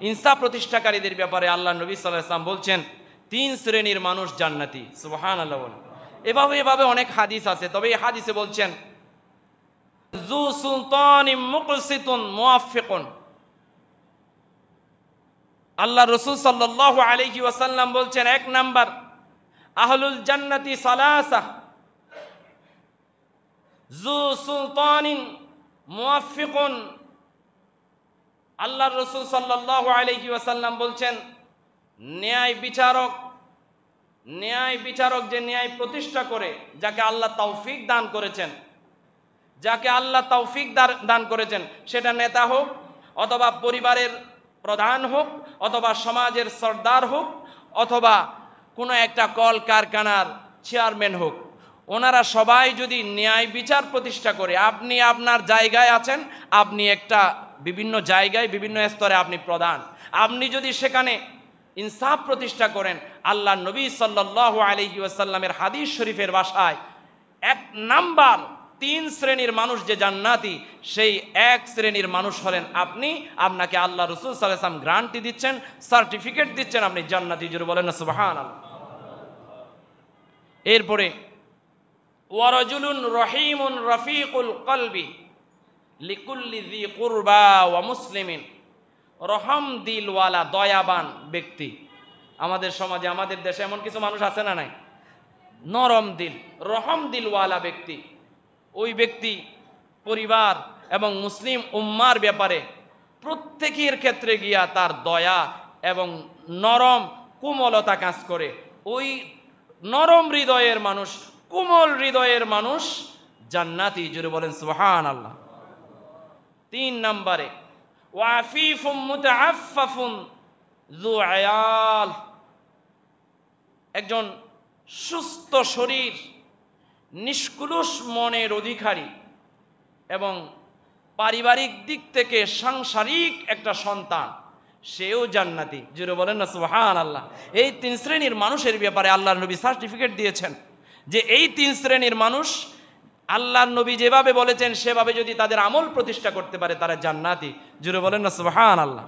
ইনসাফ প্রতিষ্ঠাকারীদের ব্যাপারে আল্লাহ নবী সাল্লাল্লাহু আলাইহি ওয়াসাল্লাম বলছেন 3 শ্রেণীর মানুষ জান্নাতি। সুবহানাল্লাহ। এভাবে অনেক হাদিস আছে, তবে এই হাদিসে বলছেন যু সুলতানিম মুকসিতুন মুওয়াফফিকুন। আল্লাহ রাসূল সাল্লাল্লাহু আলাইহি ওয়াসাল্লাম বলছেন 1 নাম্বার আহলুল জান্নাতি সালাসা যু সুলতানিন মুওয়াফফিকুন। আল্লাহ রাসূল সাল্লাল্লাহু আলাইহি ওয়াসাল্লাম বলছেন ন্যায় বিচারক যে ন্যায় প্রতিষ্ঠা করে, যাকে আল্লাহ তৌফিক দান করেছেন, সেটা নেতা হোক অথবা পরিবারের প্রধান হোক অথবা সমাজের সর্দার হোক অথবা কোনো একটা কল কারখানার চেয়ারম্যান হোক, ওনারা সবাই যদি ন্যায় বিচার প্রতিষ্ঠা করে, আপনি আপনার জায়গায় আছেন, আপনি একটা বিভিন্ন জায়গায় বিভিন্ন স্তরে আপনি প্রধান, আপনি যদি সেখানে ইনসাফ প্রতিষ্ঠা করেন, আল্লাহ নবী সাল্লাল্লাহু আলাইহি ওয়াসাল্লামের হাদিস শরীফের ভাষায় 1 নাম্বার 3 শ্রেণীর মানুষ যে জান্নাতি, সেই 1 শ্রেণীর মানুষ হলেন আপনি। আপনাকে আল্লাহ রাসূল সাল্লাল্লাহু আলাইহি ওয়াসাল্লাম গ্যারান্টি দিচ্ছেন, সার্টিফিকেট দিচ্ছেন, আপনি জান্নাতি। জোরে বলেন না সুবহানাল্লাহ। এরপরে ওয়ারাজুলুন রহিমুন রফিকুল কলবি লিকুল্লি যি কুরবা ওয়া মুসলিমিন। রহম দিলওয়ালা দয়াবান ব্যক্তি। আমাদের সমাজে আমাদের দেশে এমন কিছু মানুষ আছে না নাই? নরম দিল, রহম দিলওয়ালা ব্যক্তি। ওই ব্যক্তি পরিবার এবং মুসলিম উম্মার ব্যাপারে প্রত্যেকের ক্ষেত্রে গিয়া তার দয়া এবং নরম কোমলতা কাজ করে। ওই নরম হৃদয়ের মানুষ, কোমল হৃদয়ের মানুষ জান্নাতি। জোরে বলেন সুবহানাল্লাহ। 3 নম্বরে ওয়াফিফুম মুতাআফফাফুন যু আয়াল। একজন সুস্থ শরীর, নিষ্কলুষ মনের অধিকারী এবং পারিবারিক দিক থেকে সাংসারিক একটা সন্তান, সেও জান্নাতি। জোরে বলেন না সুবহানাল্লাহ। এই 3 শ্রেণীর মানুষের ব্যাপারে আল্লাহর নবী সার্টিফিকেট দিয়েছেন যে এই 3 শ্রেণীর মানুষ আল্লাহর নবী যেভাবে বলেছেন সেভাবে যদি তাদের আমল প্রতিষ্ঠা করতে পারে, তারা জান্নাতি। জোরে বলেন না সুবহানাল্লাহ।